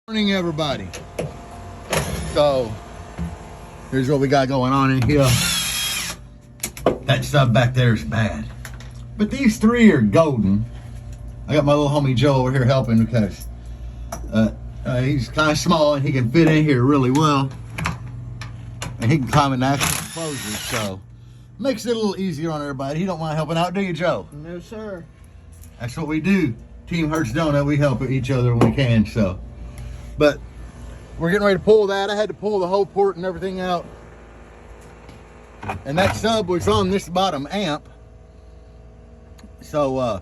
Morning, everybody. So here's what we got going on in here. That stuff back there is bad, but these three are golden. I got my little homie Joe over here helping because he's kind of small and he can fit in here really well, and he can climb in the actual enclosure, so makes it a little easier on everybody. He don't mind helping out, do you, Joe? No, sir. That's what we do. Team Hertz Donut, we help each other when we can. So, but we're getting ready to pull that. I had to pull the whole port and everything out, and that sub was on this bottom amp. So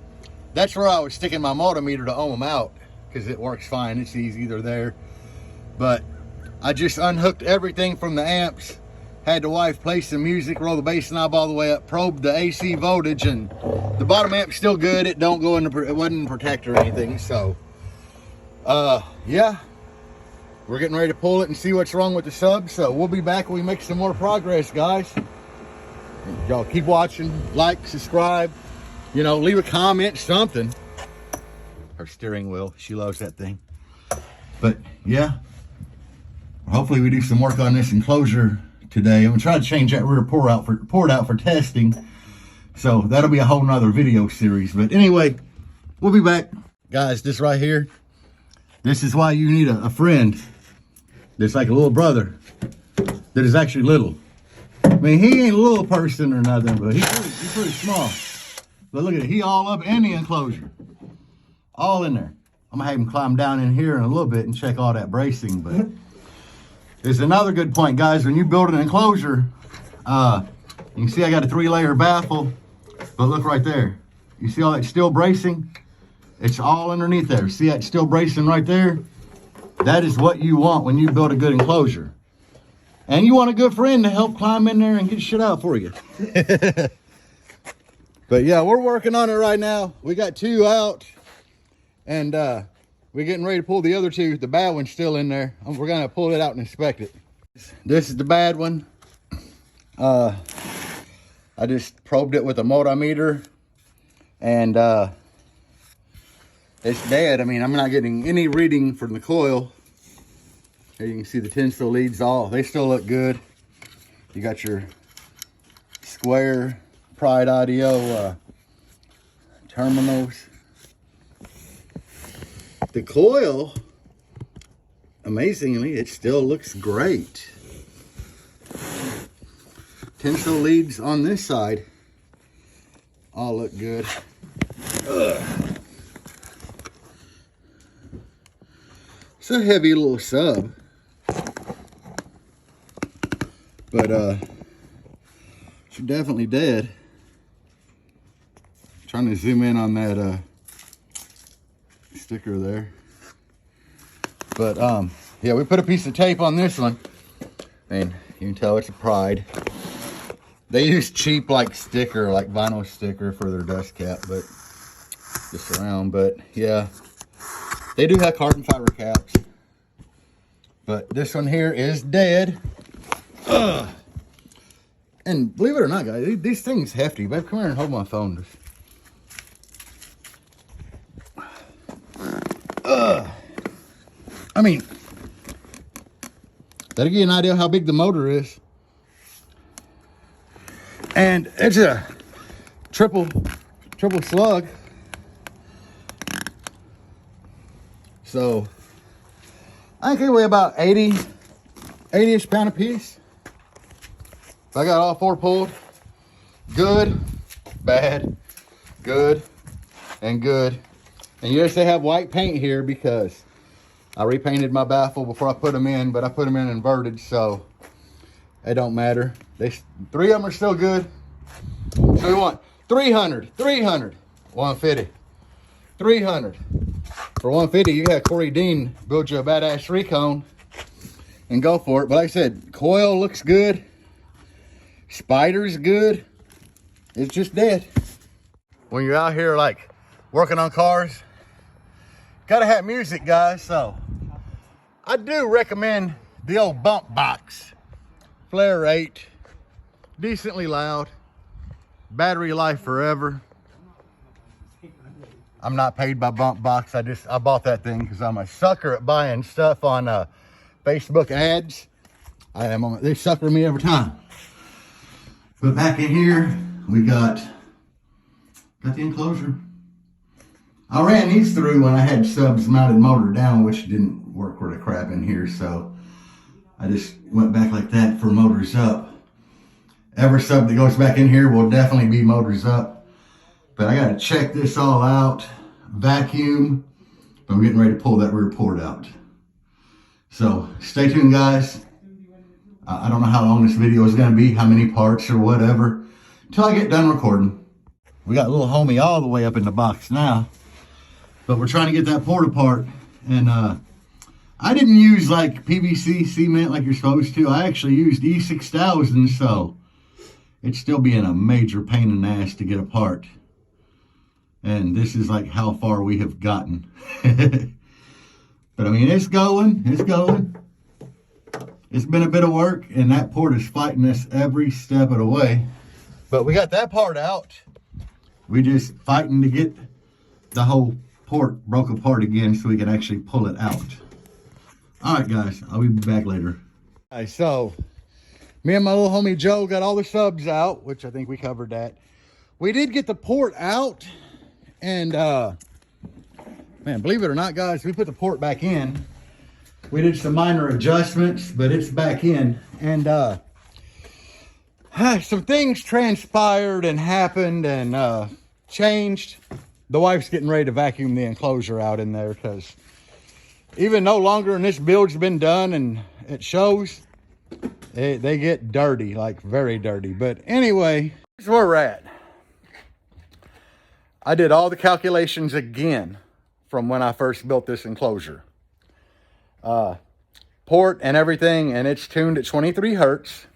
that's where I was sticking my multimeter to ohm them out, because it works fine. It's easy, they're there. But I just unhooked everything from the amps, had the wife play some music, roll the bass knob all the way up, probe the AC voltage, and the bottom amp's still good. It don't go in it wasn't in protector or anything. So yeah, we're getting ready to pull it and see what's wrong with the sub. So we'll be back when we make some more progress, guys. Y'all keep watching, like, subscribe, you know, leave a comment, something. Her steering wheel, she loves that thing. But yeah, hopefully we do some work on this enclosure today. I'm gonna try to change that rear port out for testing. So that'll be a whole nother video series. But anyway, we'll be back. Guys, this right here, this is why you need a friend that's like a little brother that is actually little. I mean, he ain't a little person or nothing, but he's pretty small. But look at it, he all up in the enclosure, all in there. I'm gonna have him climb down in here in a little bit and check all that bracing. But there's another good point, guys. When you build an enclosure, you can see I got a 3-layer baffle, but look right there. You see all that steel bracing? It's all underneath there. See that steel bracing right there? That is what you want when you build a good enclosure. And you want a good friend to help climb in there and get shit out for you. But yeah, we're working on it right now. We got 2 out, and we're getting ready to pull the other 2. The bad one's still in there. We're gonna pull it out and inspect it. This is the bad one. I just probed it with a multimeter, and it's dead. I mean, I'm not getting any reading from the coil. Here you can see the tensile leads, they still look good. You got your square Pride Audio terminals. The coil, amazingly, it still looks great. Tensile leads on this side all look good. It's a heavy little sub, but it's definitely dead. Trying to zoom in on that sticker there. But yeah, we put a piece of tape on this one, and you can tell it's a Pride. They use cheap like sticker, like vinyl sticker for their dust cap, but just around. But yeah, they do have carbon fiber caps, but this one here is dead. And believe it or not, guys, these things hefty. Babe, come here and hold my phone. I mean, that'll give you an idea how big the motor is. And it's a triple slug. So I think they weigh about 80-ish pound a piece. I got all 4 pulled. Good, bad, good, and good. And yes, they have white paint here because I repainted my baffle before I put them in, but I put them in inverted, so it don't matter. 3 of them are still good. So we want 300, 150, 300. For 150, you got Corey Dean build you a badass recone and go for it. But like I said, coil looks good. Spider's good. It's just dead. When you're out here like working on cars, gotta have music, guys. So I do recommend the old bump box. Flare rate, decently loud, battery life forever. I'm not paid by Bump Box. I bought that thing because I'm a sucker at buying stuff on Facebook ads. They sucker me every time. But back in here, we got the enclosure. I ran these through when I had subs mounted motor down, which didn't work worth a crap in here, so I just went back like that for motors up. Every sub that goes back in here will definitely be motors up. But I got to check this all out, vacuum, but I'm getting ready to pull that rear port out. So stay tuned, guys. I don't know how long this video is going to be, how many parts or whatever, until I get done recording. We got little homie all the way up in the box now, but we're trying to get that port apart. And I didn't use like PVC cement like you're supposed to. I actually used E6000, so it's still being a major pain in the ass to get apart. And this is like how far we have gotten. But I mean, it's going. It's been a bit of work, and that port is fighting us every step of the way. But we got that part out. We just fighting to get the whole port broke apart again so we can actually pull it out. All right, guys, I'll be back later. All right, so me and my little homie Joe got all the subs out, which I think we covered that. We did get the port out, and man, believe it or not, guys, we put the port back in. We did some minor adjustments, but it's back in. And some things transpired and happened and changed. The wife's getting ready to vacuum the enclosure out in there because even no longer and this build's been done and it shows, they get dirty, like very dirty. But anyway, here's where we're at. I did all the calculations again from when I first built this enclosure. Port and everything, and it's tuned at 23 hertz.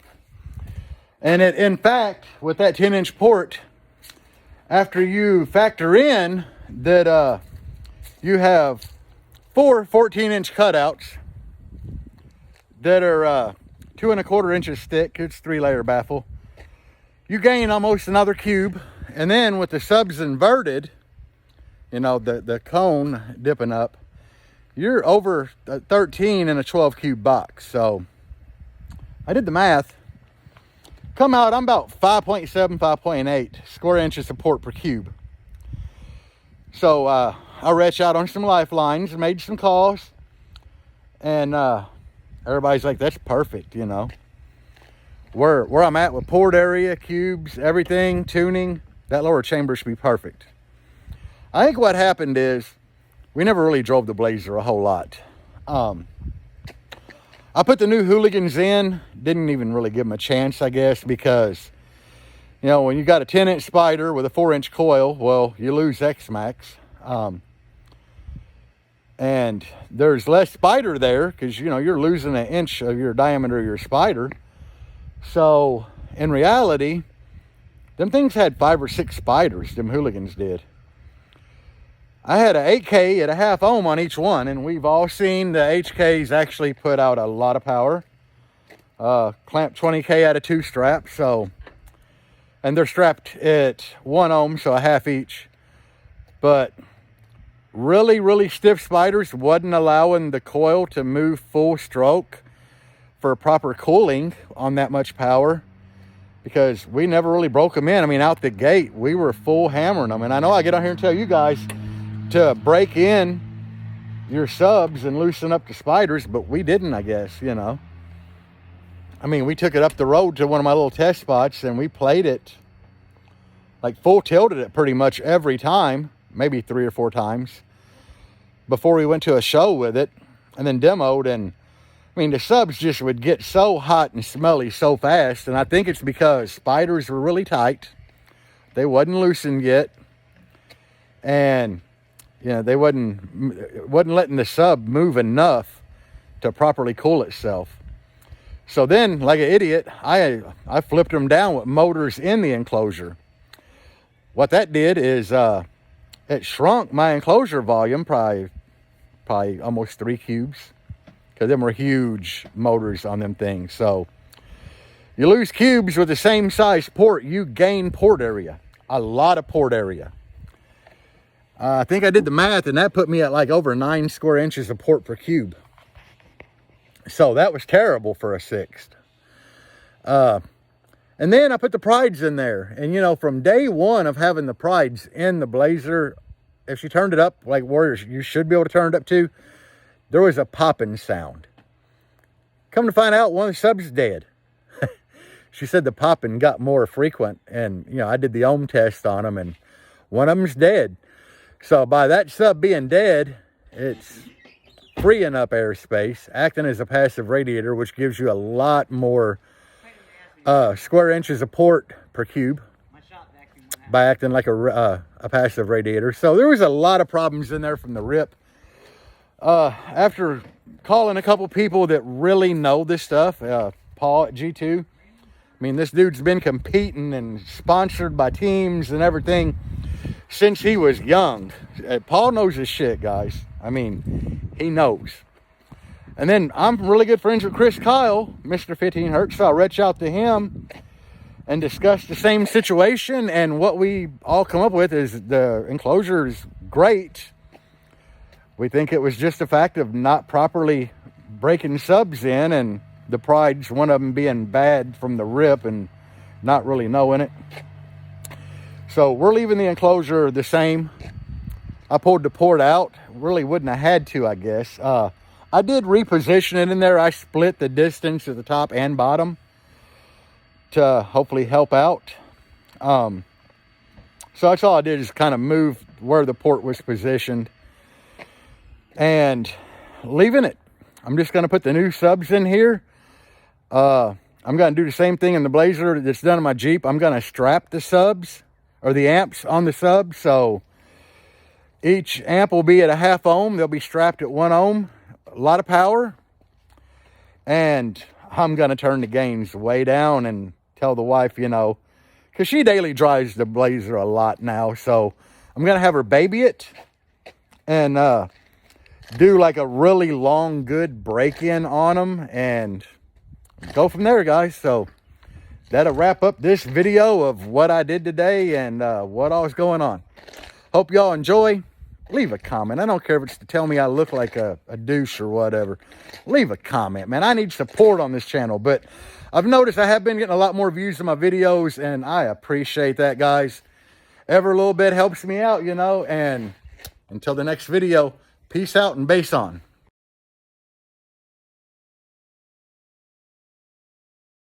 And it, in fact, with that 10-inch port, after you factor in that you have 4 14-inch cutouts that are 2 1/4 inches thick, it's 3-layer baffle, you gain almost another cube. And then with the subs inverted, you know, the cone dipping up, you're over 13 in a 12 cube box. So I did the math. Come out, I'm about 5.7, 5.8 square inches of port per cube. So I reached out on some lifelines, made some calls, and everybody's like, that's perfect, you know. Where I'm at with port area, cubes, everything, tuning, that lower chamber should be perfect. I think what happened is we never really drove the Blazer a whole lot. I put the new Hooligans in, didn't even really give them a chance, I guess, because, you know, when you got a 10-inch spider with a 4-inch coil, well, you lose X-Max. And there's less spider there because, you know, you're losing 1 inch of your diameter of your spider. So, in reality, them things had 5 or 6 spiders, them Hooligans did. I had an 8K at a half ohm on each one, and we've all seen the HKs actually put out a lot of power. Clamp 20K out of 2 straps, so, and they're strapped at 1 ohm, so a half each. But really, really stiff spiders wasn't allowing the coil to move full stroke for proper cooling on that much power, because we never really broke them in. I mean, out the gate, we were full hammering them. And I know I get on here and tell you guys to break in your subs and loosen up the spiders, but we didn't, I guess, you know. I mean, we took it up the road to one of my little test spots and we played it, like full tilted it pretty much every time, maybe 3 or 4 times before we went to a show with it and then demoed. And I mean, the subs just would get so hot and smelly so fast. And I think it's because spiders were really tight. They wasn't loosened yet. And you know, they wasn't letting the sub move enough to properly cool itself. So then, like an idiot, I flipped them down with motors in the enclosure. What that did is it shrunk my enclosure volume probably almost 3 cubes, because them were huge motors on them things. So you lose cubes with the same size port, you gain port area, a lot of port area. I think I did the math, and that put me at like over 9 square inches of port per cube. So that was terrible for a 6th. And then I put the prides in there. And, you know, from day one of having the prides in the Blazer, if she turned it up like Warriors, you should be able to turn it up too, there was a popping sound. Come to find out, one of the subs is dead. She said the popping got more frequent. And, you know, I did the ohm test on them, and one of them's dead. So by that sub being dead, it's freeing up airspace, acting as a passive radiator, which gives you a lot more square inches of port per cube by acting like a passive radiator. So there was a lot of problems in there from the rip. After calling a couple people that really know this stuff, Paul at G2, I mean, this dude's been competing and sponsored by teams and everything since he was young. Paul knows his shit, guys. I mean, he knows. And then I'm really good friends with Chris Kyle, Mr. 15 Hertz. So I reached out to him and discussed the same situation. And what we all come up with is the enclosure is great. We think it was just a fact of not properly breaking subs in, and the prides, one of them being bad from the rip and not really knowing it. So we're leaving the enclosure the same. I pulled the port out. Really wouldn't have had to, I guess. I did reposition it in there. I split the distance at the top and bottom to hopefully help out. So that's all I did, is kind of move where the port was positioned and leaving it. I'm just going to put the new subs in here. I'm going to do the same thing in the Blazer that's done in my Jeep. I'm going to strap the subs, or the amps on the sub. So each amp will be at a 0.5 ohm. They'll be strapped at 1 ohm. A lot of power. And I'm going to turn the gains way down and tell the wife, you know, because she daily drives the Blazer a lot now. So I'm going to have her baby it and do like a really long, good break-in on them and go from there, guys. So that'll wrap up this video of what I did today and what all is going on. Hope y'all enjoy. Leave a comment. I don't care if it's to tell me I look like a douche or whatever. Leave a comment, man. I need support on this channel. But I've noticed I have been getting a lot more views in my videos, and I appreciate that, guys. Every little bit helps me out, you know. And until the next video, peace out and bass on.